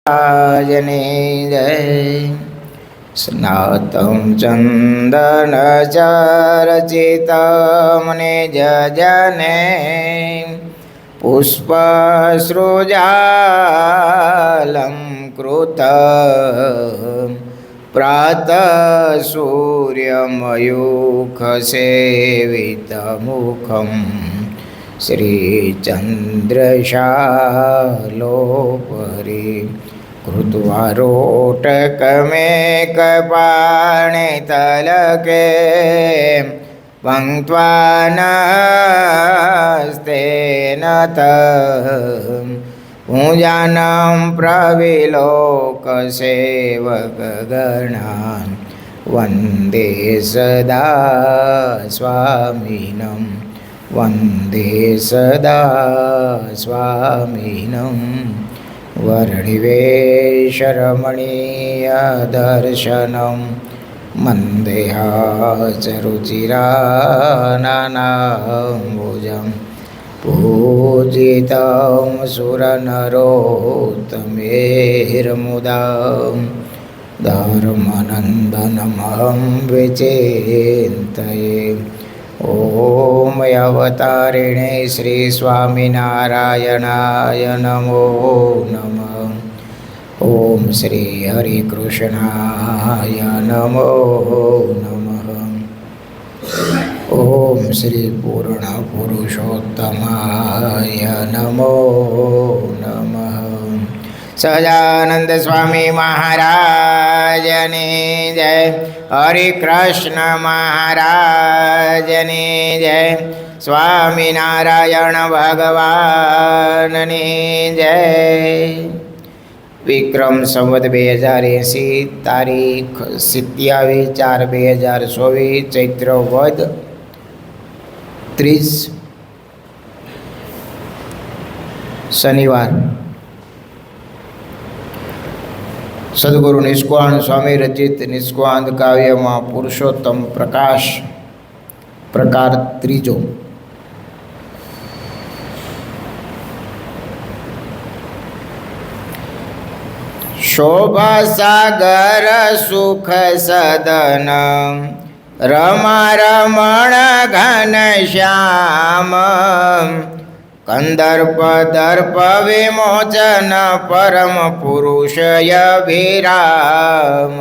जने जय स्नातं चन्दन चर्चितमने जजने पुष्पसृजालं कृत प्रातः सूर्यमयूखसेवितमुखं श्रीचन्द्रशालोपरि कृत्वा रोटकमेकपाणे तलके पङ्क्त्वानस्तेन पूजानं प्रविलोकसेवकगणान् वन्दे सदा स्वामिनं वन्दे सदा स्वामिनं वर्णिवेशरमणीयदर्शनं मन्देहाचरुचिराननाम्बुजं पूजितं सुरनरोत्तमेर्मुदा धर्मनन्दनमहं विचिन्तये। ॐ अवतारिणे श्री स्वामिनारायणाय नमो नमः। ॐ श्री हरिकृष्णाय नमो नमः। ॐ श्री पूर्णपुरुषोत्तमाय नमो नमः। सदानंद स्वामी महाराज ने जय। हरिकृष्ण महाराज ने जय। स्वामीनारायण भगवान ने जय। विक्रम संवत 2080 तारीख 27/4/2024 चैत्र वद 30 शनिवार। सद्गुरु निष्कांत स्वामी रचित निष्कांत काव्य में पुरुषोत्तम प्रकाश प्रकार त्रीजो। शोभा सागर सुख सदन रमा रमण घन श्याम कंदर्प दर्प विमोचन परम पुरुष अभिराम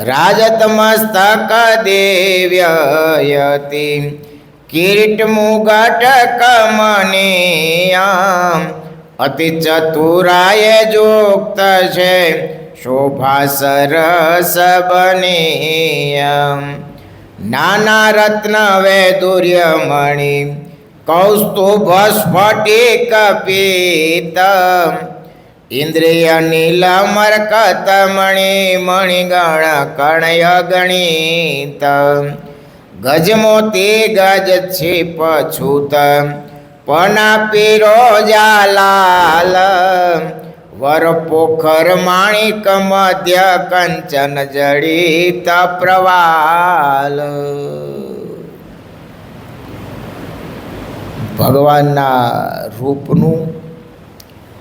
राजत मस्तक देव्ययति किरीट मुगट कमनीया अति चतुराय जोक्त छे शोभा सरस बनिया नाना रत्न वैदुर्य मणि कौस्तुभ स्फटिक पीत इंद्रिय नील मरकत मणि मणिगण कणय गणित गजमोती गज छिप छूत पना पीरोजा लाल वर पोखर माणिक मध्य कंचन जड़ित प्रवाल। भगवानना रूपनु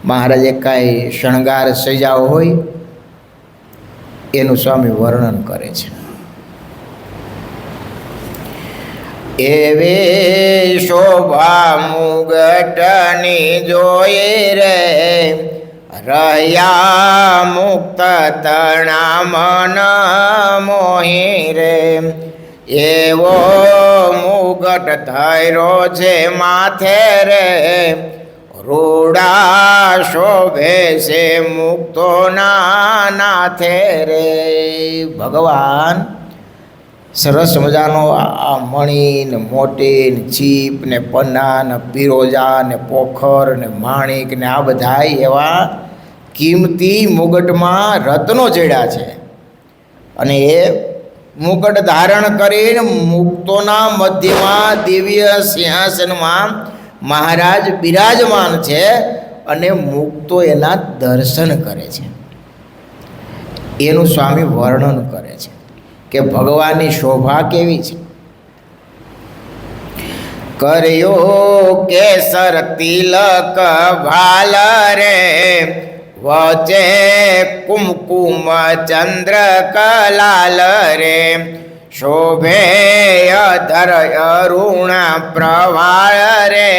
महाराजे कांई शणगार सजाव होय एनु स्वामी वर्णन करे छे। एवे शोभा मुगटनी जोई रे रह्या मुक्त तना मन मोही रे एवो मुगट धैरो छे माथे रे रूड़ा शोभे से मुक्तो नाथे रे। भगवान सरस मजानो आ मणी ने मोटी ने चीप ने पन्ना ने पीरोजा ने पोखर ने माणिक ने आ बधा एवा कीमती मुगट में रत्नो जड्या छे अने ए मुकुट धारण करीने मुक्तोना मध्यमा दिव्य सिंहासन में महाराज बिराजमान छे अने मुक्तो एना दर्शन करे छे। एनु स्वामी वर्णन करे छे कि भगवाननी शोभा केवी छे। કર્યો કેસર તિલક ભાલ રે વચે કુમકુમ ચંદ્ર કલાલ રે શોભે અધર અરુણ પ્રવાળ રે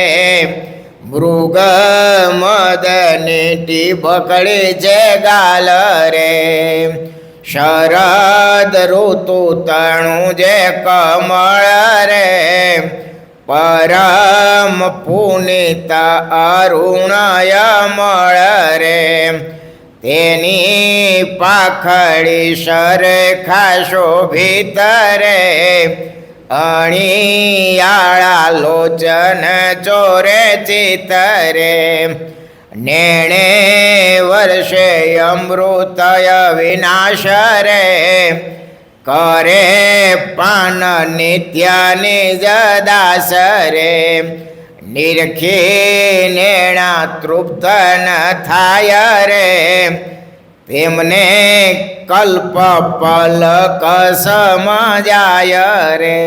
મૃગ મદની ટીબકડી છે ગાલ રે શરદ ઋતુ તણું જે કમળ રે પરમ પુનિત અરુણય મળ રે તેની પાખડી શરેખા શોભિત રે અણિયાળા લોચન ચોરે ચિતરે નેણે વર્ષે અમૃતય વિનાશ રે કરે પાન નિત્ય નિજ દાસ રે નિરખી નેણા તૃપ્ત ન થાય રે તેમને કલ્પ પલક સમજાય રે.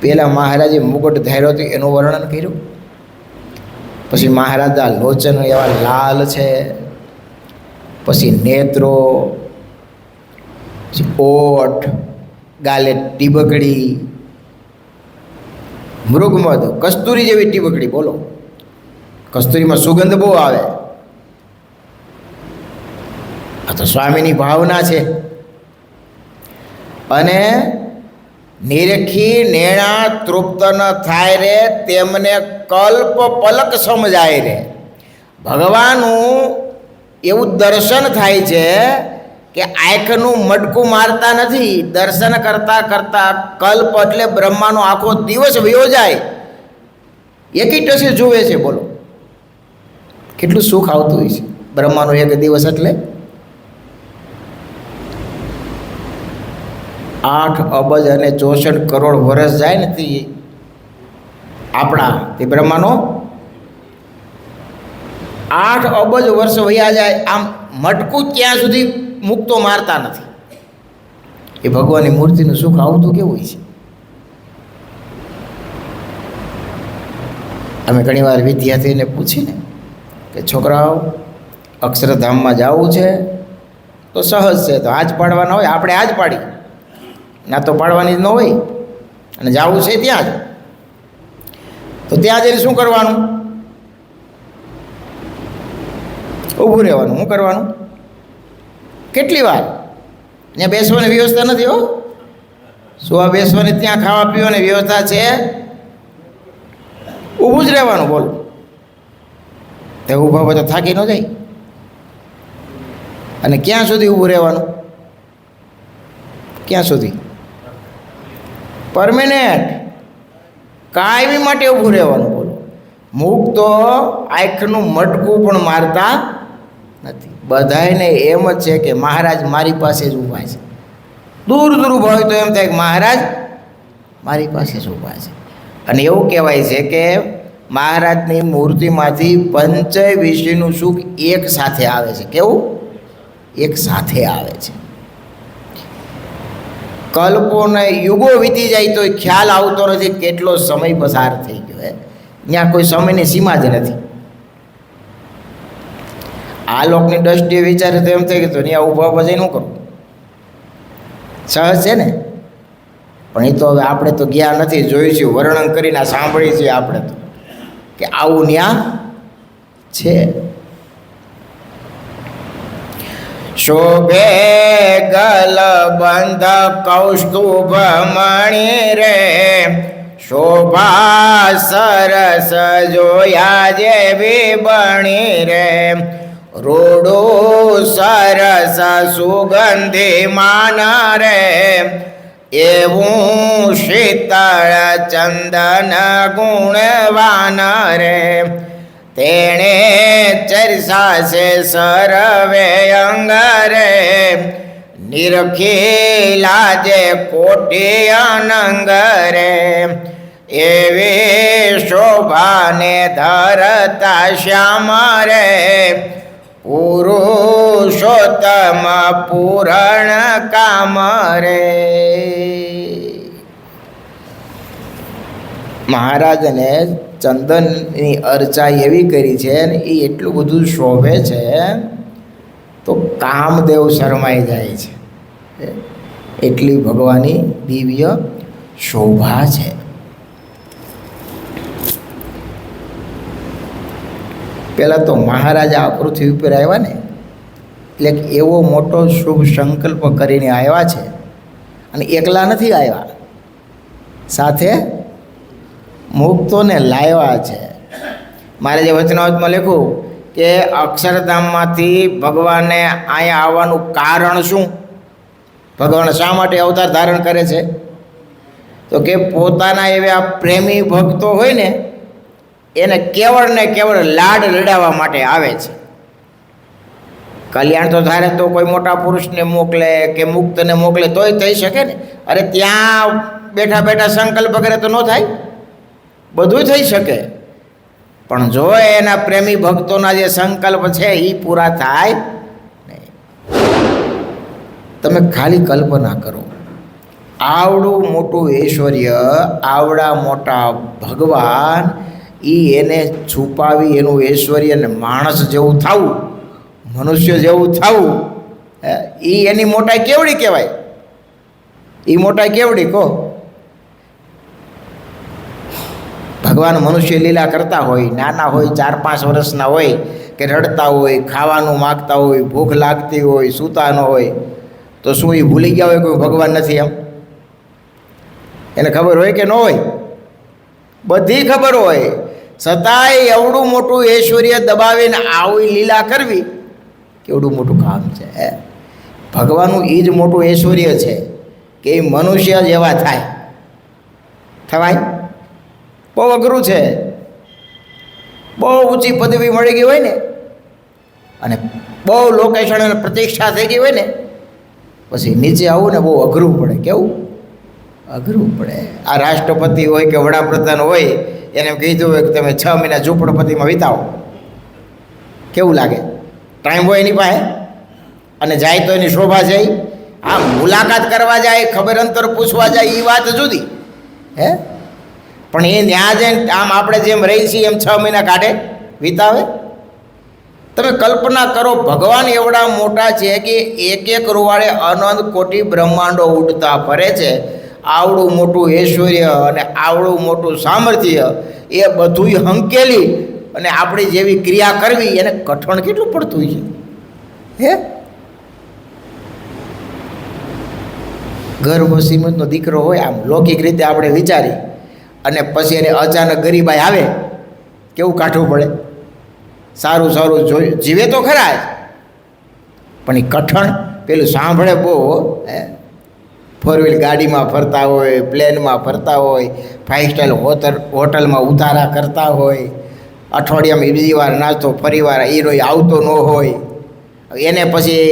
પેલા મહારાજે મુગટ ધાર્યો હતો એનું વર્ણન કર્યું. પછી મહારાજા લોચન એવા લાલ છે, પછી નેત્રો, પછી ઓઠ, ગાલે ટીબકડી, મૃગમદ કસ્તુરી જેવી ટીબકડી. બોલો, કસ્તુરીમાં સુગંધ બહુ આવે. આ તો સ્વામીની ભાવના છે. અને નિરખી નેણા તૃપ્ત ન થાય રે તેમને કલ્પ પલક સમજાય રે. ભગવાનનું એવું દર્શન થાય છે કે આંખનું મટકું મારતા નથી. દર્શન કરતાં કરતાં કલ્પ એટલે બ્રહ્માનો આખો દિવસ વયો જાય, એકી ટસે જુએ છે. બોલો, કેટલું સુખ આવતું હોય છે બ્રહ્માનો એક દિવસ. એટલે 8 અબજ અને 64 કરોડ વર્ષ જાય ને તે આપણા તે બ્રહ્માનો 8 અબજ વર્ષ વયા જાય. આમ મટકું ત્યાં સુધી મુક્તો મારતા નથી. એ ભગવાનની મૂર્તિનું સુખ આવતું કેવું હોય છે. અમે ઘણીવાર વિદ્યાર્થીને પૂછીને કે છોકરાઓ અક્ષરધામમાં જવું છે તો સહજ છે, તો આજ પાડવાના હોય, આપણે આજ પાડી, ના તો પાડવાની જ ન હોય. અને જવું છે ત્યાં જ, તો ત્યાં જઈને શું કરવાનું? ઊભું રહેવાનું. શું કરવાનું? કેટલી વાર? ત્યાં બેસવાની વ્યવસ્થા નથી. હો, સુવા બેસવાની ત્યાં ખાવા પીવાની વ્યવસ્થા છે. ઊભું જ રહેવાનું. બોલો, તે ઊભા હોય તો થાકી ન જાય. અને ક્યાં સુધી ઊભું રહેવાનું? ક્યાં સુધી? પરમેનન્ટ, કાયમી માટે ઊભું રહેવાનું. બોલો, મુક્તો આંખનું મટકું પણ મારતા નથી. બધાને એમ જ છે કે મહારાજ મારી પાસે જ ઊભા છે. દૂર દૂર ઊભા હોય તો એમ થાય કે મહારાજ મારી પાસે જ ઊભા છે. અને એવું કહેવાય છે કે મહારાજની મૂર્તિમાંથી પંચય વિષયનું સુખ એક સાથે આવે છે. કેવું? એક સાથે આવે છે. કલ્પોને યુગો વીતી જાય તો ખ્યાલ આવતો નથી કેટલો સમય પસાર થઈ ગયો. ત્યાં કોઈ સમયની સીમા જ નથી. આ લોકની દ્રષ્ટિએ વિચારે તો એમ થાય કે તો ત્યાં ઊભા ઊભા જઈને શું કરું? સહજ છે ને. પણ એ તો હવે આપણે તો ગયા નથી, જોયું છે, વર્ણન કરીને સાંભળીએ છીએ આપણે તો કે આવું ત્યાં છે. શોભે ગલબંધ કૌસ્તુભ મણિ રે શોભા સરસ જોયા જેવી બણી રે રોડો સરસ સુગંધી માન રે એવું શીતળ ચંદન ગુણવાન રે તેણે ચરસાશે સર્વે અંગ રે નિરખી લાજે કોટી અનંગ રે એવી શોભાને ધરતા શ્યામ રે પુરુષોત્તમ પૂરણ કામ રે. મહારાજને ચંદનની અર્ચા એવી કરી છે ને એ એટલું બધું શોભે છે તો કામદેવ શરમાઈ જાય છે, એટલી ભગવાનની દિવ્ય શોભા છે. પહેલાં તો મહારાજા આ પૃથ્વી ઉપર આવ્યા ને એટલે એવો મોટો શુભ સંકલ્પ કરીને આવ્યા છે, અને એકલા નથી આવ્યા, સાથે મુક્તોને લાવ્યા છે. મારે જે વચનાવતમાં લખ્યું કે અક્ષરધામમાંથી ભગવાને અહીંયા આવવાનું કારણ શું, ભગવાન શા માટે અવતાર ધારણ કરે છે, તો કે પોતાના એવા પ્રેમી ભક્તો હોય ને એને કેવળ ને કેવળ લાડ લડાવવા માટે આવે છે. કલ્યાણ તો ધારે તો કોઈ મોટા પુરુષને મોકલે કે મુક્તને મોકલે તોય થઈ શકે ને. અરે ત્યાં બેઠા બેઠા સંકલ્પ કરે તો ન થાય, બધું થઈ શકે, પણ જો એના પ્રેમી ભક્તોના જે સંકલ્પ છે એ પૂરા થાય નહીં. તમે ખાલી કલ્પના કરો, આવડું મોટું ઐશ્વર્ય, આવડા મોટા ભગવાન, એને છુપાવી એનું ઐશ્વર્યને માણસ જેવું થવું, મનુષ્ય જેવું થવું, એની મોટાઈ કેવડી કહેવાય? એ મોટાઈ કેવડી કહો? ભગવાન મનુષ્ય લીલા કરતા હોય, નાના હોય, 4-5 વર્ષના હોય, કે રડતા હોય, ખાવાનું માગતા હોય, ભૂખ લાગતી હોય, સૂતા ન હોય, તો શું એ ભૂલી ગયા હોય કોઈ ભગવાન નથી? એમ એને ખબર હોય કે ન હોય? બધી ખબર હોય, છતાંય એવડું મોટું ઐશ્વર્ય દબાવીને આવી લીલા કરવી કેવડું મોટું કામ છે. ભગવાનનું એ જ મોટું ઐશ્વર્ય છે કે એ મનુષ્ય જેવા થવાય. બહુ અઘરું છે. બહુ ઊંચી પદવી મળી ગઈ હોય ને અને બહુ લોકેશન અને પ્રતિષ્ઠા થઈ ગઈ હોય ને પછી નીચે આવું ને બહુ અઘરું પડે. કેવું અઘરું પડે? આ રાષ્ટ્રપતિ હોય કે વડાપ્રધાન હોય, એને કીધું હોય કે તમે 6 મહિના ઝૂંપડપતિમાં વિતાવો, કેવું લાગે? ટાઈમ હોય એની પાસે અને જાય તો એની શોભા જાય. આ મુલાકાત કરવા જાય, ખબર અંતર પૂછવા જાય, એ વાત જુદી. પણ એ ત્યાં જઈને આમ આપણે જેમ રહી છીએ એમ 6 મહિના કાઢે, વિતાવે. તમે કલ્પના કરો, ભગવાન એવડા મોટા છે કે એક રૂવાડે અનંત કોટી બ્રહ્માંડો ઉડતા ફરે છે. આવડું મોટું ઐશ્વર્ય અને આવડું મોટું સામર્થ્ય એ બધું હંકેલી અને આપણી જેવી ક્રિયા કરવી એને કઠણ કેટલું પડતું છે. ગર્ભ શ્રીમંતનો દીકરો હોય, આમ લૌકિક રીતે આપણે વિચારી, અને પછી એને અચાનક ગરીબાઈ આવે, કેવું કાઠવું પડે? સારું જીવે તો ખરા જ, પણ એ કઠણ પેલું સાંભળે બહુ. 4 વ્હીલ ગાડીમાં ફરતા હોય, પ્લેનમાં ફરતા હોય, 5 સ્ટાર હોટલમાં ઉતારા કરતા હોય, અઠવાડિયામાં બીજી વાર નાસ્તો, ફરીવાર એ રોય આવતો ન હોય, એને પછી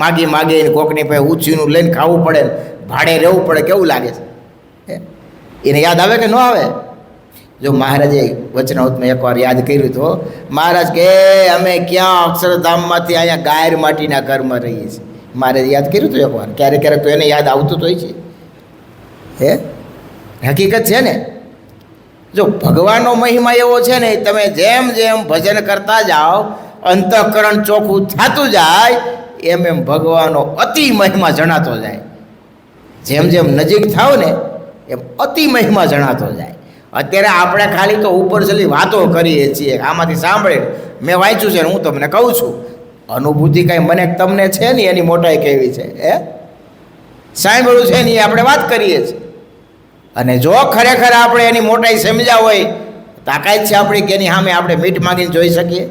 માગીને કોકની પાસે ઊંચીનું લઈને ખાવું પડે, ભાડે રહેવું પડે, કેવું લાગે છે? એને યાદ આવે કે ન આવે? જો મહારાજે વચનાવતમાં એકવાર યાદ કર્યું તો મહારાજ કે અમે ક્યાં અક્ષરધામમાંથી અહીંયા ગાયર માટીના ઘરમાં રહીએ છીએ. મહારાજે યાદ કર્યું હતું એકવાર, ક્યારેક તો એને યાદ આવતું તો હોય છે. હકીકત છે ને. જો ભગવાનનો મહિમા એવો છે ને, તમે જેમ જેમ ભજન કરતા જાઓ, અંતઃકરણ ચોખ્ખું થતું જાય, એમ ભગવાનનો અતિ મહિમા જણાતો જાય. જેમ જેમ નજીક થાવ ને એમ અતિ મહિમા જણાતો જાય. અત્યારે આપણે ખાલી તો ઉપર છેલ્લી વાતો કરીએ છીએ, આમાંથી સાંભળે, મેં વાંચ્યું છે ને હું તમને કહું છું. અનુભૂતિ કાંઈ મને તમને છે ને એની મોટાઈ કેવી છે, સાંભળ્યું છે ને એ આપણે વાત કરીએ છીએ. અને જો ખરેખર આપણે એની મોટાઈ સમજ્યા હોય, તાકાત છે આપણી કે એની સામે આપણે મીઠ માગીને જોઈ શકીએ?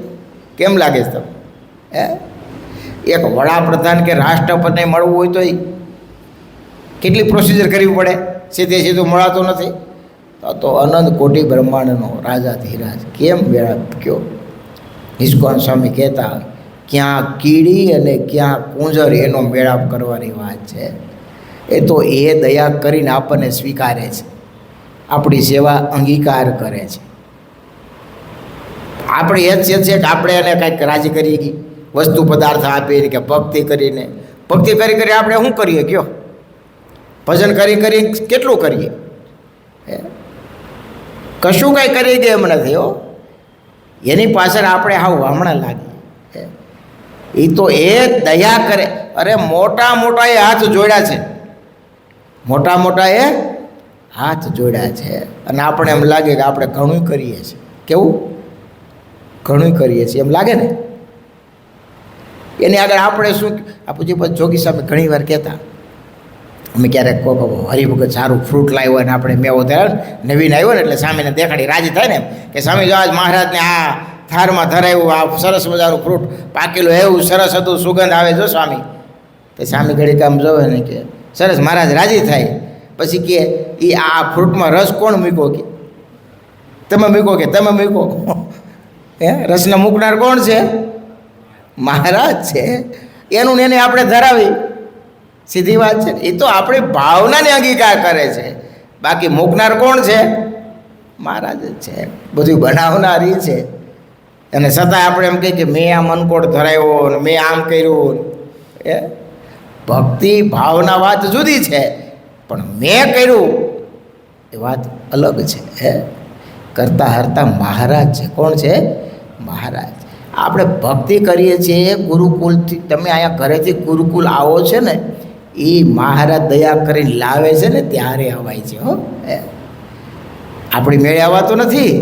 કેમ લાગે છે તમને? એક વડાપ્રધાન કે રાષ્ટ્રપતિને મળવું હોય તો કેટલી પ્રોસિજર કરવી પડે? સીધું મળાતું નથી. તો અનંત કોટી બ્રહ્માંડનો રાજાધિરાજ કેમ મેળાપ કયો? નિષ્કાન સ્વામી કહેતા, ક્યાં કીડી અને ક્યાં કુંજર એનો મેળાપ કરવાની વાત છે. એ તો એ દયા કરીને આપણને સ્વીકારે છે, આપણી સેવા અંગીકાર કરે છે. આપણી હેસિયત છે કે આપણે એને કંઈક રાજી કરીએ કે વસ્તુ પદાર્થ આપીને કે ભક્તિ કરી આપણે શું કરીએ કયો? ભજન કરી કેટલું કરીએ? કશું કાંઈ કરી દે એમ નથી હો. એની પાછળ આપણે હાવ હમણાં લાગીએ. એ તો એ દયા કરે. અરે મોટા મોટા એ હાથ જોડ્યા છે, મોટા મોટા એ હાથ જોડ્યા છે. અને આપણે એમ લાગે કે આપણે ઘણું કરીએ છીએ. કેવું? ઘણું કરીએ છીએ એમ લાગે ને. એની આગળ આપણે શું, આ પૂજ્યપાદ જોગી સાહેબ ઘણી વાર કહેતા, અમે ક્યારેક હરિભગત સારું ફ્રૂટ લાવ્યો હોય ને આપણે મેવો થયો ને નવીન આવ્યો ને એટલે સ્વામીને દેખાડી રાજી થાય ને કે સ્વામી જો આજ મહારાજને આ થારમાં ધરાયું, આ સરસ મજાનું ફ્રૂટ પાકેલું એવું સરસ હતું, સુગંધ આવે જો સ્વામી. તો સ્વામી ઘડી કામ જોવે ને કે સરસ, મહારાજ રાજી થાય. પછી કે એ આ ફ્રૂટમાં રસ કોણ મૂક્યો? કે તમે મૂકો, કે તમે મૂકો. હે, રસને મૂકનાર કોણ છે? મહારાજ છે. એનું ને એને આપણે ધરાવી, સીધી વાત છે. એ તો આપણી ભાવનાને અંગીકાર કરે છે, બાકી મૂકનાર કોણ છે? મહારાજ જ છે. બધું બનાવનારી છે. અને છતાં આપણે એમ કહીએ કે મેં આ મનકોડ ધરાવ્યો ને મેં આમ કર્યું. એ ભક્તિ ભાવના વાત જુદી છે, પણ મેં કર્યું એ વાત અલગ છે. હે, કરતા હરતા મહારાજ છે. કોણ છે? મહારાજ. આપણે ભક્તિ કરીએ છીએ ગુરુકુલથી. તમે અહીંયા ઘરેથી ગુરુકુલ આવો છે ને, એ મહારાજ દયા કરીને લાવે છે ને ત્યારે અવાય છે. હો, આપણી મેળે આવવાતો નથી.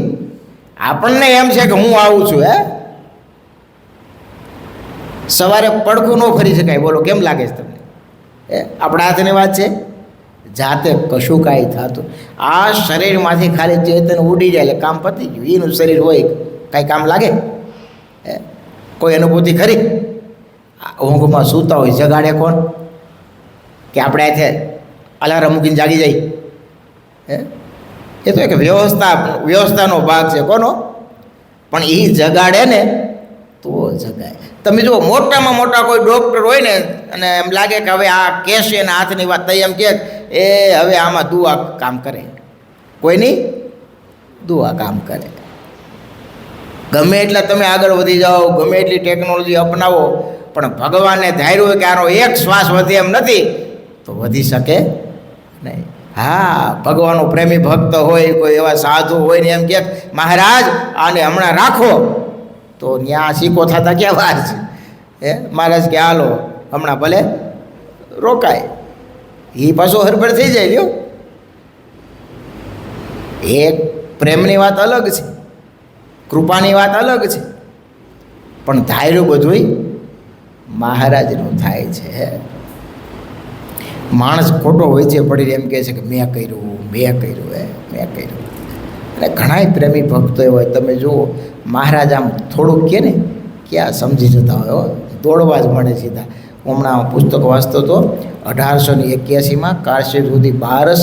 આપણને એમ છે કે હું આવું છું. હે, સવારે પડખું ન ફરી શકાય. બોલો કેમ લાગે છે તમને? આપણા હાથની વાત છે. જાતે કશું કાંઈ થતું. આ શરીરમાંથી ખાલી ચેતન ઉડી જાય એટલે કામ પતી ગયું. એનું શરીર હોય, કાંઈ કામ લાગે? કોઈ અનુભૂતિ ખરી? ઊંઘમાં સૂતા હોય, જગાડે કોણ? કે આપણે આથે અલાર્મ મૂકીને જાગી જાય? એ તો એક વ્યવસ્થાનો ભાગ છે. કોનો? પણ એ જગાડે ને તો જગાય. તમે જુઓ, મોટામાં મોટા કોઈ ડૉક્ટર હોય ને અને એમ લાગે કે હવે આ કહેશે એના હાથની વાત થઈ, એમ કે એ હવે આમાં દુઆ કામ કરે. કોઈની દુઆ કામ કરે. ગમે એટલા તમે આગળ વધી જાઓ, ગમે એટલી ટેકનોલોજી અપનાવો, પણ ભગવાનને ધાર્યું કે આનો એક શ્વાસ વધે એમ નથી તો વધી શકે નહીં. હા, ભગવાનનો પ્રેમી ભક્ત હોય, કોઈ એવા સાધુ હોય ને એમ કે મહારાજ આને હમણાં રાખો, તો ત્યાં સિક્કો થતા ક્યાં વાર છે? હે, મહારાજ કે હાલો હમણાં ભલે રોકાય. એ પાછો હરભર થઈ જાય. લ્યો, એક પ્રેમની વાત અલગ છે, કૃપાની વાત અલગ છે, પણ ધાર્યું બધુંય મહારાજનું થાય છે. માણસ ખોટો હોય છે પડીને એમ કહે છે કે મેં કર્યું, મેં કર્યું. મેં કર્યું. અને ઘણાય પ્રેમી ભક્તો હોય, તમે જુઓ મહારાજ આમ થોડુંક કહે ને ક્યાં સમજી જતા હોય, દોડવા જ મળે સીધા. હમણાં પુસ્તક વાંચતો હતો, 1881માં કારશી સુધી 12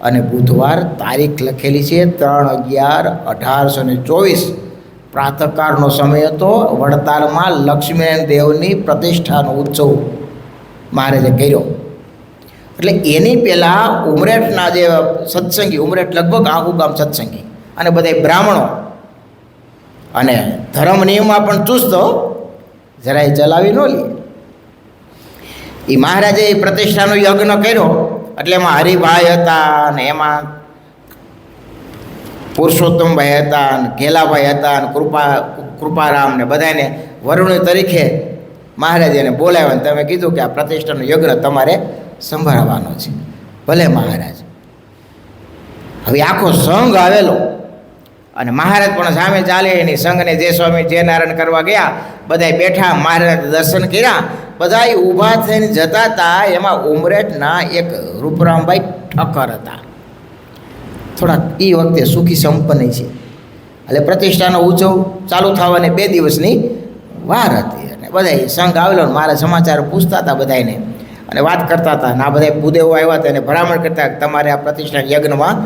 અને બુધવાર તારીખ લખેલી છે 3/11/1824. પ્રાતઃકાળનો સમય હતો. વડતાલમાં લક્ષ્મીનારાયણ દેવની પ્રતિષ્ઠાનો ઉત્સવ મહારાજે કર્યો. એટલે એની પહેલાં ઉમરેઠના જે સત્સંગી, ઉમરેઠ લગભગ આખું ગામ સત્સંગી અને બધા બ્રાહ્મણો, અને ધર્મ નિયમમાં પણ ચુસ્ત, જરાય ચલાવી ન લે. એ મહારાજે એ પ્રતિષ્ઠાનો યજ્ઞ કર્યો. એટલે એમાં હરિભાઈ હતા ને એમાં પુરુષોત્તમભાઈ હતા ને ઘેલાભાઈ હતા ને કૃપારામ ને બધાને વરુણી તરીકે મહારાજે એને બોલાવ્યા. ને તમે કીધું કે આ પ્રતિષ્ઠાનો યજ્ઞ તમારે સંભાળવાનો છે. ભલે મહારાજ. હવે આખો સંઘ આવેલો અને મહારાજ પણ સામે ચાલે એની સંઘને જે સ્વામી જે નારાયણ કરવા ગયા, બધા બેઠા, મહારાજ દર્શન કર્યા, બધા ઊભા થઈને જતા હતા. એમાં ઉમરેઠના એક રૂપરામભાઈ ઠક્કર હતા. થોડાક એ વખતે સુખી સંપન્ન છે. એટલે પ્રતિષ્ઠાનો ઉત્સવ ચાલુ થવાને 2 દિવસની વાર હતી. અને બધા સંઘ આવેલો ને મારા સમાચાર પૂછતા હતા બધાને અને વાત કરતા હતા. અને આ બધા ભૂદેવો આવ્યા હતા અને ભલામણ કરતા તમારે આ પ્રતિષ્ઠા યજ્ઞમાં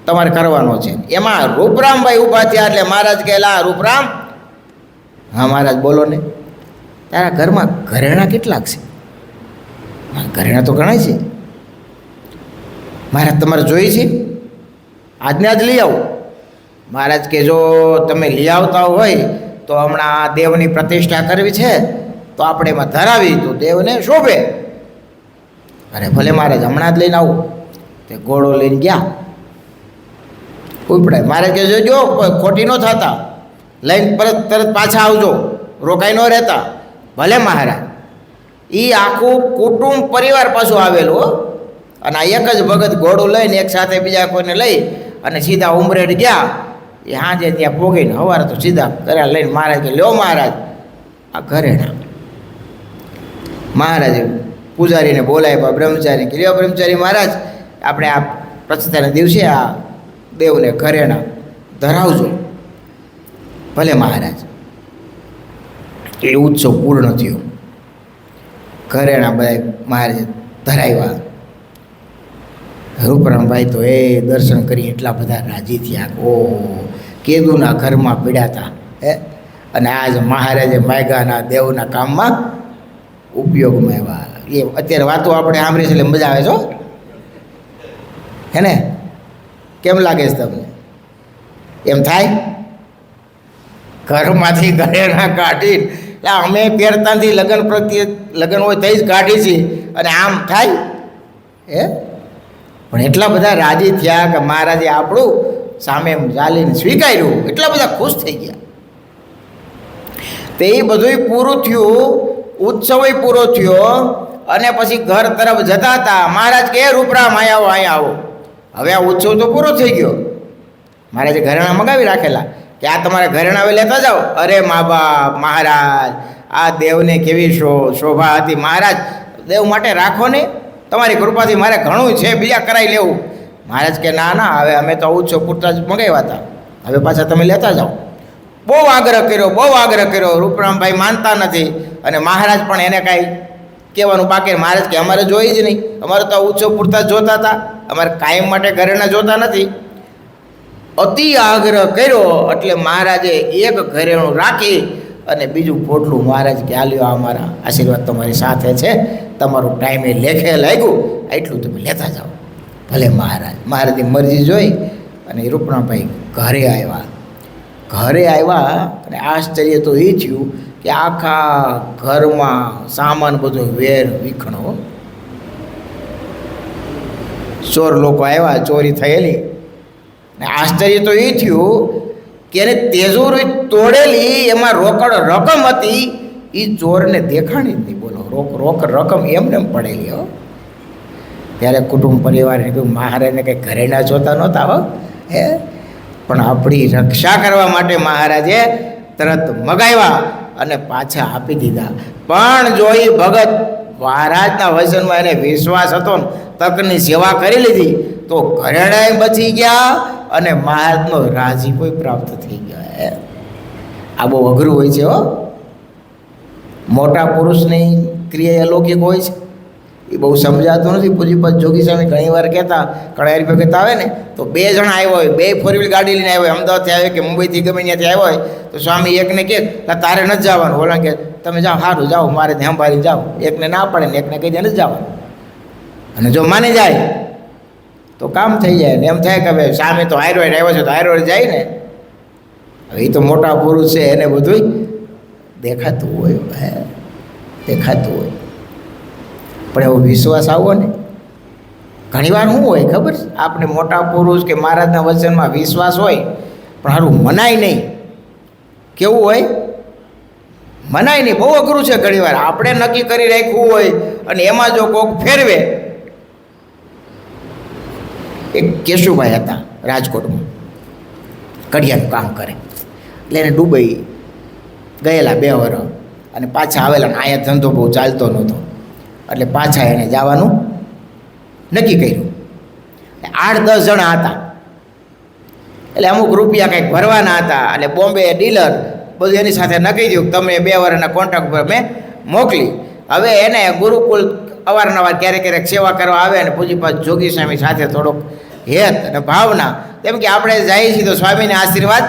તમારે કરવાનો છે. એમાં રૂપરામભાઈ ઊભા થયા. એટલે મહારાજ કહેલા, રૂપરામ, હા મહારાજ બોલો ને, તારા ઘરમાં ઘરેણાં કેટલાક છે? ઘરેણાં તો ઘણા છે મહારાજ, તમારે જોઈએ છે? આજને આજ લઈ આવો. મહારાજ કે જો તમે લઈ આવતા હોય તો હમણાં આ દેવની પ્રતિષ્ઠા કરવી છે તો આપણે એમાં ધરાવી તો દેવને શોભે. અરે ભલે મહારાજ, હમણાં જ લઈને આવો. તે ઘોડો લઈને ગયા. ઉપડાય. મહારાજ કે જોજો ખોટી ન થતા, લઈને તરત પાછા આવજો, રોકાઈ ન રહેતા. ભલે મહારાજ. એ આખું કુટુંબ પરિવાર પાછું આવેલું હો. અને આ એક જ ભગત ઘોડું લઈને એક સાથે બીજા કોઈને લઈ અને સીધા ઉમરેઠ ગયા. એ સાંજે ત્યાં પોગીને સવારે તો સીધા કર્યા લઈને મહારાજ કે લ્યો મહારાજ આ ઘરેણા. મહારાજે પૂજારીને બોલાવ્યા, બ્રહ્મચારી કે લ્યો બ્રહ્મચારી મહારાજ આપણે આ પ્રતિષ્ઠાના દિવસે આ દેવને ઘરેણા ધરાવજો. ભલે મહારાજ. એ ઉત્સવ પૂર્ણ થયો. ઘરેણા બધા મહારાજે ધરાવ્યા. રૂપરામભાઈ તો એ દર્શન કરી એટલા બધા રાજી થયા. ઓ કેદુના ઘરમાં પીડાતા હે, અને આજ મહારાજે માયગાના દેવના કામમાં ઉપયોગમાં આવ્યા. એ અત્યારે વાતો આપણે સાંભળીએ છીએ એટલે મજા આવે છો હે ને? કેમ લાગે છે તમને? એમ થાય ઘરમાંથી ઘરેણા કાઢીને અમે પહેરતાથી લગ્ન પ્રત્યે લગ્ન હોય થઈ જ કાઢી છીએ અને આમ થાય હે? પણ એટલા બધા રાજી થયા કે મહારાજે આપણું સામે ચાલીને સ્વીકાર્યું, એટલા બધા ખુશ થઈ ગયા. તે એ બધું પૂરું થયું, ઉત્સવય પૂરો થયો અને પછી ઘર તરફ જતા હતા. મહારાજ કે રૂપરામ અહીંયા આવો. હવે આ ઉત્સવ તો પૂરો થઈ ગયો. મહારાજે ઘરેણા મગાવી રાખેલા કે આ તમારે ઘરેણા હવે લેતા જાઓ. અરે મા બાપ મહારાજ આ દેવને કેવી શોભા હતી. મહારાજ દેવ માટે રાખો ને, તમારી કૃપાથી મારે ઘણું છે, બીજા કરાવી લેવું. મહારાજ કે ના ના હવે અમે તો ઉત્સવ પૂરતા જ મગાવ્યા હતા, હવે પાછા તમે લેતા જાઓ. બહુ આગ્રહ કર્યો. રૂપરામભાઈ માનતા નથી અને મહારાજ પણ એને કાંઈ કહેવાનું બાકી. મહારાજ કે અમારે જોઈ જ નહીં, અમારે તો ઉત્સવ પૂરતા જ જોતા હતા, અમારે કાયમ માટે ઘરેણા જોતા નથી. અતિ આગ્રહ કર્યો એટલે મહારાજે એક ઘરેણું રાખી અને બીજું પોટલું મહારાજ કે આલ્યો અમારા આશીર્વાદ તમારી સાથે છે, તમારું ટાઈમે લેખે લાગ્યું, એટલું તમે લેતા જાઓ. ભલે મહારાજ. મહારાજની મરજી જોઈ અને રૂપરામભાઈ ઘરે આવ્યા અને આશ્ચર્ય તો એ થયું કે આખા ઘરમાં સામાન બધો વેર વિખણો. ચોર લોકો આવ્યા, ચોરી થયેલી. ને આશ્ચર્ય તો એ થયું કે એને તેજોરી તોડેલી એમાં રોકડ રકમ હતી, એ ચોરને દેખાણી જ નહીં. બોલો, રોકડ રકમ એમને પડેલી હો. ત્યારે કુટુંબ પરિવારને કહ્યું મહારાજને કંઈ ઘરેણા જોતા નહોતા હો હે, પણ આપણી રક્ષા કરવા માટે મહારાજે તરત મગાવ્યા અને પાછા આપી દીધા. પણ જો એ ભગત મહારાજના વચનમાં એને વિશ્વાસ હતો ને તકની સેવા કરી લીધી તો ઘરેણાએ બચી ગયા અને મહારાજનો રાજીપો પ્રાપ્ત થઈ ગયો. આ બહુ અઘરું હોય છે હો. મોટા પુરુષની ક્રિયા અલૌકિક હોય છે, એ બહુ સમજાતું નથી. પૂજીપત જોગી સ્વામી ઘણી વાર કહેતા, કણારી ભગત આવે ને તો 2 જણા આવ્યા હોય, 2 ફોર વ્હીલ ગાડી લઈને આવ્યા હોય, અમદાવાદથી આવ્યો કે મુંબઈથી ગમે ત્યાંથી આવ્યા હોય, તો સ્વામી એકને કહે તારે નથી જવાનું, ઓલા કે તમે જાઓ, સારું જાઓ, મારે સંભાળી જાઓ. એકને ના પડે ને એકને કહી દે નથી જવાનું. અને જો માની જાય તો કામ થઈ જાય ને એમ થાય કે હવે સામે તો હાઈરોડ આવ્યો છે તો હાઈરોડ જાય ને. હવે એ તો મોટા પુરુષ છે, એને બધું દેખાતું હોય દેખાતું હોય. પણ એવો વિશ્વાસ આવો ને. ઘણીવાર શું હોય ખબર છે, આપણે મોટા પુરુષ કે મહારાજના વચનમાં વિશ્વાસ હોય પણ સારું મનાય નહીં. કેવું હોય? મનાય નહીં. બહુ અઘરું છે ઘણીવાર. આપણે નક્કી કરી રાખ્યું હોય અને એમાં જો કોઈક ફેરવે. એક કેશુભાઈ હતા રાજકોટમાં, કડિયાનું કામ કરે, એટલે એને દુબઈ ગયેલા 2 વર્ષ અને પાછા આવેલા. અહીંયા ધંધો બહુ ચાલતો નહોતો એટલે પાછા એને જવાનું નક્કી કર્યું. 8-10 જણા હતા, એટલે અમુક રૂપિયા કંઈક ભરવાના હતા. એટલે બોમ્બે ડીલર બધું એની સાથે નક્કી થયું, તમે 2 વર્ષના કોન્ટ્રાક્ટ પર મેં મોકલી. હવે એને ગુરુકુળ અવારનવાર ક્યારેક સેવા કરવા આવે અને પૂજીપાદ જોગી સ્વામી સાથે થોડોક હેત અને ભાવના, કેમ કે આપણે જઈએ છીએ તો સ્વામીને આશીર્વાદ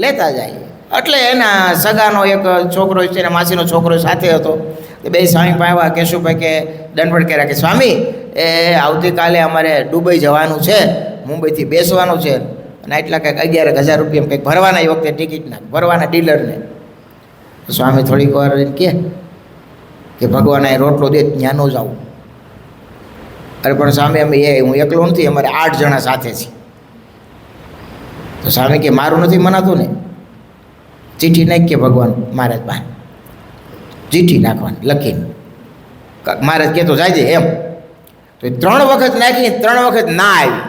લેતા જઈએ. એટલે એના સગાનો એક છોકરો છે, એના માસીનો છોકરો સાથે હતો. એ 2 સ્વામી પાસે આવ્યા. કેશુભાઈ કે દંડવટ કર્યા કે સ્વામી એ આવતીકાલે અમારે દુબઈ જવાનું છે, મુંબઈથી બેસવાનું છે અને એટલા કંઈક 11,000 રૂપિયા કંઈક ભરવાના, એ વખતે ટિકિટના ભરવાના ડીલરને. સ્વામી થોડીક વાર કે ભગવાન એ રોટલો દે ત્યાં ન જાઉં. અરે પણ સ્વામી અમે હું એકલો નથી, અમારે 8 જણા સાથે છીએ. તો સ્વામી કે મારું નથી મનાતું ને, ચીઠી નાખ કે ભગવાન મહારાજ બહાર ચીઠી નાખવાની લખીને, મહારાજ કે તો જાય છે એમ. તો 3 વખત નાખી, 3 વખત ના આવી.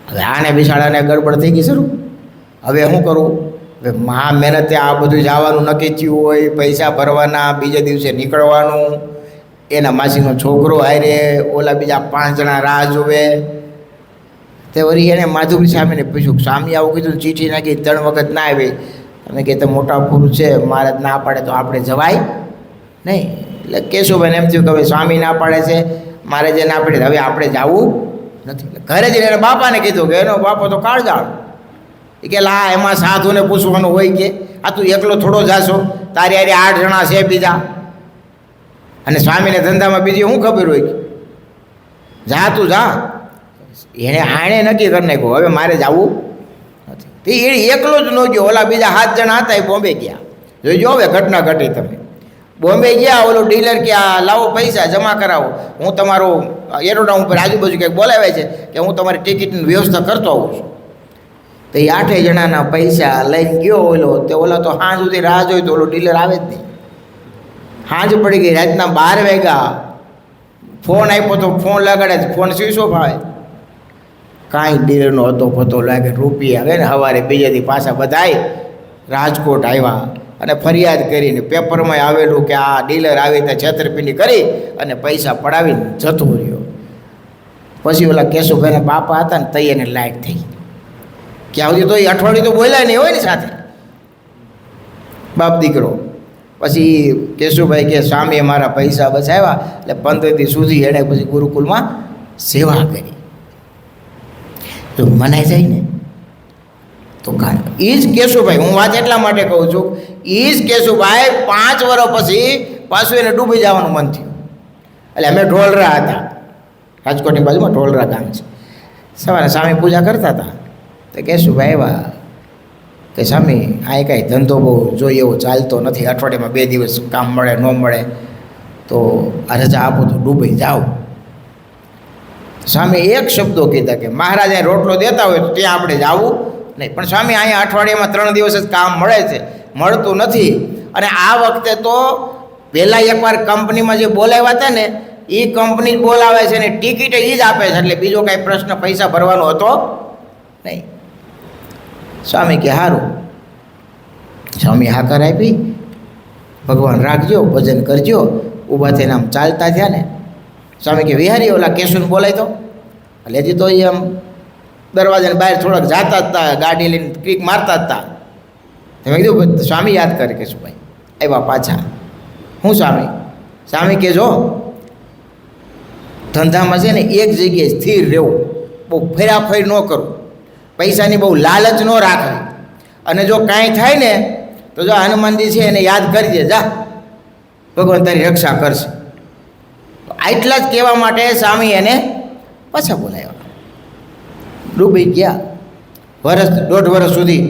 હવે આને બિચારાને ગડબડ થઈ ગઈ શરૂ. હવે શું કરું? હવે મહા મહેનતે આ બધું જવાનું નક્કી થયું હોય, પૈસા ભરવાના, બીજે દિવસે નીકળવાનું, એના માસીનો છોકરો હારે, ઓલા બીજા 5 જણા રાહ જોવે. તે વળી એને માધુરી સ્વામીને પૂછ્યું, સ્વામી આવું કીધું, ચીઠી નાખી, 3 વખત ના આવી. તમે કે મોટા પુરુષ છે, મહારાજ ના પાડે તો આપણે જવાય નહીં. એટલે કેશુભાઈને એમ થયું કે હવે સ્વામી ના પાડે છે, મારે જે ના પાડે હવે આપણે જવું નથી. ઘરે જઈને એના બાપાને કીધું કે એનો બાપો તો કાળજાળ. એ કે લા એમાં સાધુને પૂછવાનું હોય કે આ તું એકલો થોડો જાશો, તારી હારે 8 જણા છે બીજા, અને સ્વામીને ધંધામાં બીજી શું ખબર હોય કે જા તું જા. આણે નક્કી કરી નાખ્યું હવે મારે જવું નથી. તે એ એકલો જ ન ગયો, ઓલા બીજા 7 જણા હતા એ બોમ્બે ગયા. જોઈજો હવે ઘટના ઘટી. તમે બોમ્બે ગયા, ઓલો ડીલર કે આ લાવો પૈસા જમા કરાવો, હું તમારો એરોડાઉન ઉપર આજુબાજુ કંઈક બોલાવે છે કે હું તમારી ટિકિટની વ્યવસ્થા કરતો આવું છું. તો એ 8 જણાના પૈસા લઈને ગયો ઓલો. તે ઓલા તો સાંજ સુધી રાહ જોઈ, તો ઓલો ડીલર આવે જ નહીં. સાંજ પડી ગઈ, રાતના 12 વાગ્યા. ફોન આપ્યો તો ફોન લગાડે, ફોન સ્વિચ ઓફ આવે. કાંઈ ડીલરનો હતો પતો લાગે, રૂપિયા આવે ને. સવારે બીજેથી પાછા બધાય રાજકોટ આવ્યા અને ફરિયાદ કરીને પેપરમાં આવેલું કે આ ડીલર આવી ત્યાં છેતરપિંડી કરી અને પૈસા પડાવીને જતો રહ્યો. પછી ઓલા કેશુભાઈના બાપા હતા ને તૈયારને લાયક થઈ ક્યાં સુધી તો એ અઠવાડિયું તો બોલ્યા નહીં હોય ને સાથે બાપ દીકરો. પછી કેશુભાઈ કે સ્વામીએ મારા પૈસા બચાવ્યા, એટલે 15 દી સુધી એણે પછી ગુરુકુલમાં સેવા કરી. તો મનાઈ જાય ને તો એ જ કેશુભાઈ, હું વાત એટલા માટે કહું છું, એ જ કેશુભાઈ 5 વર્ષ પછી પાછું એને ડૂબી જવાનું મન થયું. એટલે અમે ઢોલરા હતા, રાજકોટની બાજુમાં ઢોલરા ગામ છે. સવારે સ્વામી પૂજા કરતા હતા. તો કેશુભાઈ આવ્યા કે સ્વામી આ કાંઈ ધંધો બહુ જોઈએ એવો ચાલતો નથી, અઠવાડિયામાં 2 દિવસ કામ મળે ન મળે, તો આ રજા આપો તો ડૂબી જાઓ. સ્વામી એક શબ્દો કીધા કે મહારાજ અહીં રોટલો દેતા હોય તો ત્યાં આપણે જવું નહીં, પણ સ્વામી અહીંયા અઠવાડિયામાં 3 દિવસ જ કામ મળે છે, મળતું નથી. અને આ વખતે તો પહેલાં એકવાર કંપનીમાં જે બોલાવ્યા હતા ને એ કંપની જ બોલાવે છે ને ટિકિટ એ જ આપે છે, એટલે બીજો કાંઈ પ્રશ્ન પૈસા ભરવાનો હતો નહીં. સ્વામી કે સારું. સ્વામી હાકર આપી, ભગવાન રાખજો, ભજન કરજો. ઊભા થઈને આમ ચાલતા થયા ને, સ્વામી કે વિહારી ઓલા કેશુને બોલાય તો. એટલે હજી તો એ આમ દરવાજાની બહાર થોડાક જાતા જ હતા, ગાડી લઈને ક્રિક મારતા જ હતા. તમે કીધું સ્વામી યાદ કરે કેશુભાઈ આવ્યા પાછા. હું સ્વામી? સ્વામી કે જો ધંધામાં છે ને એક જગ્યાએ સ્થિર રહેવું, બહુ ફેરાફેરી ન કરવું, પૈસાની બહુ લાલચ ન રાખવી, અને જો કાંઈ થાય ને તો જો હનુમાનજી છે એને યાદ કરજે, જા ભગવાન તારી રક્ષા કરશે. આટલા જ કહેવા માટે સ્વામી એને પાછા બોલાવ્યા. ડૂબી ગયા. 1.5 વર્ષ સુધી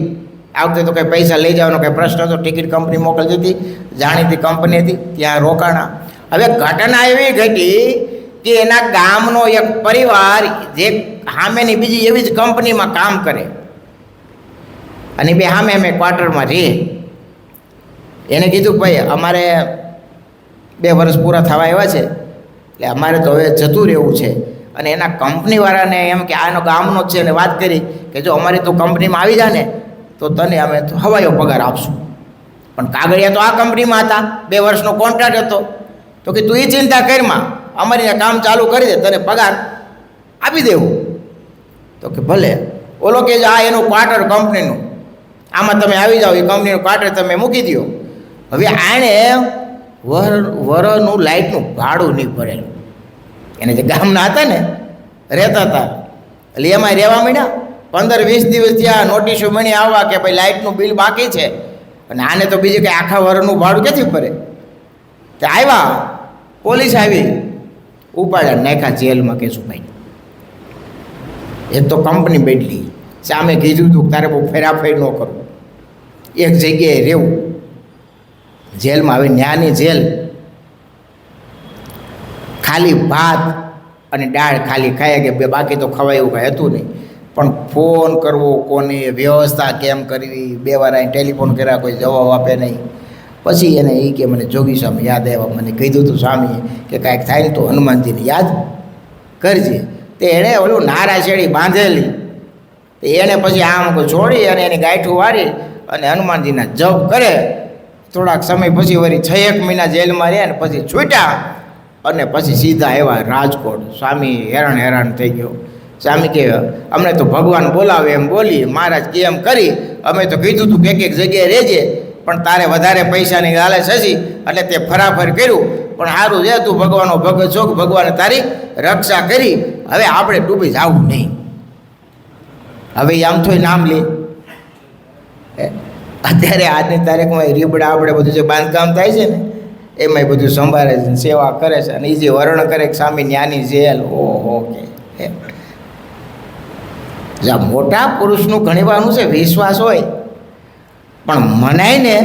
આ વખતે તો કંઈ પૈસા લઈ જવાનો કંઈ પ્રશ્ન હતો. ટિકિટ કંપની મોકલતી હતી, જાણીતી કંપની હતી, ત્યાં રોકાણા. હવે ઘટના એવી ઘટી કે એના ગામનો એક પરિવાર જે સામેની બીજી એવી જ કંપનીમાં કામ કરે અને બે સામે અમે ક્વાર્ટરમાં રહીએ. એને કીધું ભાઈ અમારે 2 વર્ષ પૂરા થવા આવ્યા છે, એટલે અમારે તો હવે જતું રહેવું છે. અને એના કંપનીવાળાને એમ કે આનો ગામનો જ છે, અને વાત કરી કે જો અમારી તું કંપનીમાં આવી જાય ને તો તને અમે હવાયો પગાર આપશું. પણ કાગળિયા તો આ કંપનીમાં હતા, 2 વર્ષનો કોન્ટ્રાક્ટ હતો. તો કે તું એ ચિંતા કરમાં, અમારીને કામ ચાલુ કરી દે, તને પગાર આપી દેવું. તો કે ભલે. ઓલો કે આ એનું ક્વાર્ટર કંપનીનું, આમાં તમે આવી જાઓ, એ કંપનીનું ક્વાર્ટર તમે મૂકી દો. હવે આણે વરનું લાઇટનું ભાડું નહીં ભરેલું. એને જે ગામના હતા ને રહેતા હતા, એટલે એમાં રહેવા માંડ્યા. 15-20 દિવસ ત્યાં નોટિસો મળી આવવા કે ભાઈ લાઇટનું બિલ બાકી છે, અને આને તો બીજું કંઈ આખા વરનું ભાડું ક્યાંથી ભરે. તે આવ્યા, પોલીસ આવી, ઉપાડ્યા, નાખ્યા જેલમાં કેશુભાઈ. એક તો કંપની બેઠલી, સામે કીધું હતું તારે બહુ ફેરાફેરી ન કરવું, એક જગ્યાએ રહેવું. જેલમાં હવે ન્યાની જેલ, ખાલી ભાત અને દાળ ખાલી ખાયા કે બાકી તો ખવાય એવું કાંઈ હતું નહીં. પણ ફોન કરવો કોને, વ્યવસ્થા કેમ કરવી, 2 વાર અહીં ટેલિફોન કર્યા, કોઈ જવાબ આપે નહીં. પછી એને એ કે મને જોગી સ્વામી યાદ આવ્યા, મને કીધું હતું સ્વામીએ કે કાંઈક થાય ને તો હનુમાનજીને યાદ કરજે. તે એણે ઓલું નારાશેડી બાંધેલી, એણે પછી આમ છોડી અને એની ગાંઠું વારી અને હનુમાનજીના જપ કરે. થોડાક સમય પછી વળી 6-1 મહિના જેલમાં રહ્યા ને પછી છૂટ્યા અને પછી સીધા આવ્યા રાજકોટ. સ્વામી હેરાન થઈ ગયો. સ્વામી કે અમને તો ભગવાન બોલાવે એમ બોલી, મહારાજ કે એમ કરી, અમે તો કીધું તું કે એક જગ્યાએ રહેજે, પણ તારે વધારે પૈસાની લાલચ હશી એટલે તે ફરાફર કર્યું. પણ સારું છે, તું ભગવાનનો ભગત છો, ભગવાને તારી રક્ષા કરી, હવે આપણે ડૂબી જવું નહીં. હવે આમ થોય નામ લે. અત્યારે આજની તારીખમાં રીબડા આપણે બધું જે બાંધકામ થાય છે ને એમાંય બધું સંભાળે છે, સેવા કરે છે, અને એ જે વર્ણ કરે કે સ્વામી ન્યાની જેલ, ઓહો કે જ્યાં મોટા પુરુષનું ઘણી વાર શું છે વિશ્વાસ હોય પણ મનાય ને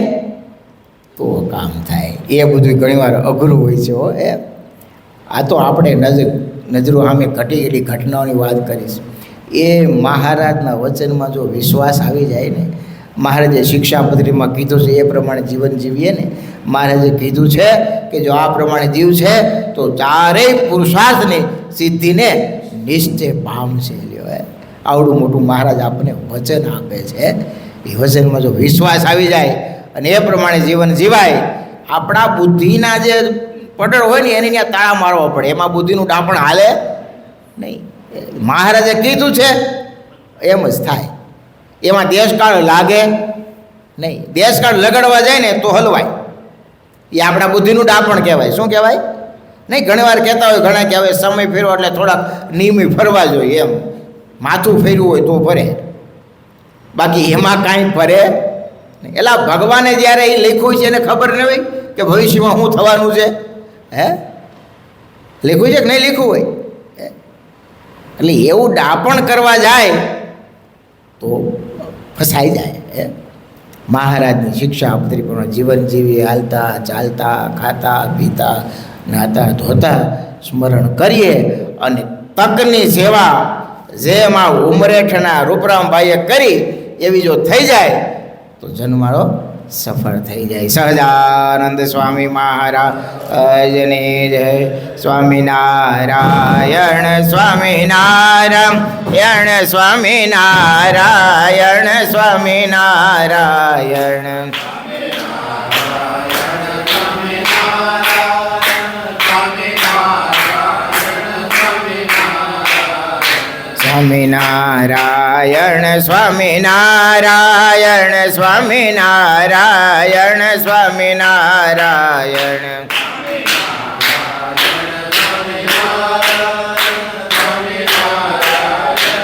તો કામ થાય, એ બધું ઘણીવાર અઘરું હોય છે. હો આ તો આપણે નજરો સામે ઘટી ગયેલી ઘટનાઓની વાત કરીશ. એ મહારાજના વચનમાં જો વિશ્વાસ આવી જાય ને, મહારાજે શિક્ષાપત્રીમાં કીધું છે એ પ્રમાણે જીવન જીવીએ ને, મહારાજે કીધું છે કે જો આ પ્રમાણે જીવ છે તો ચારેય પુરુષાર્થની સિદ્ધિને નિશ્ચય પામશે. લ્યો આવડું મોટું મહારાજ આપણને વચન આપે છે. એ વચનમાં જો વિશ્વાસ આવી જાય અને એ પ્રમાણે જીવન જીવાય, આપણા બુદ્ધિના જે પટળ હોય ને એને ત્યાં તાળા મારવા પડે, એમાં બુદ્ધિનું ડાપણ હાલે નહીં. મહારાજે કીધું છે એમ જ થાય, એમાં દેશકાળ લાગે નહીં. દેશકાળ લગાડવા જાય ને તો હલવાય, એ આપણા બુદ્ધિનું ડાપણ કહેવાય. શું કહેવાય? નહીં, ઘણીવાર કહેતા હોય ઘણા કે હવે સમય ફેરવો એટલે થોડાક નિયમિત ફરવા જોઈએ, એમ માથું ફેરવું હોય તો ફરે, બાકી એમાં કાંઈ ફરે નહીં. એટલે ભગવાને જ્યારે એ લખ્યું છે એને ખબર ન હોય કે ભવિષ્યમાં શું થવાનું છે? લખ્યું છે કે નહીં લખ્યું હોય? એટલે એવું ડાપણ કરવા જાય તો ફસાઈ જાય. મહારાજની શિક્ષા આપતી પ્રમાણે જીવન જીવી, હાલતા ચાલતા, ખાતા પીતા, નાતા ધોતા સ્મરણ કરીએ અને તકની સેવા જેમાં ઉમરેઠના રૂપરામભાઈએ કરી એવી જો થઈ જાય તો જન્મારો સફળ થઈ જાય. સહજાનંદ સ્વામી મહારાજની જય. સ્વામિનારાયણ સ્વામિનારાયણ સ્વામિનારાયણ સ્વામિનારાયણ. સ્વામિનારાયણ સ્વામિનારાયણ સ્વામિનારાયણ સ્વામિનારાયણ.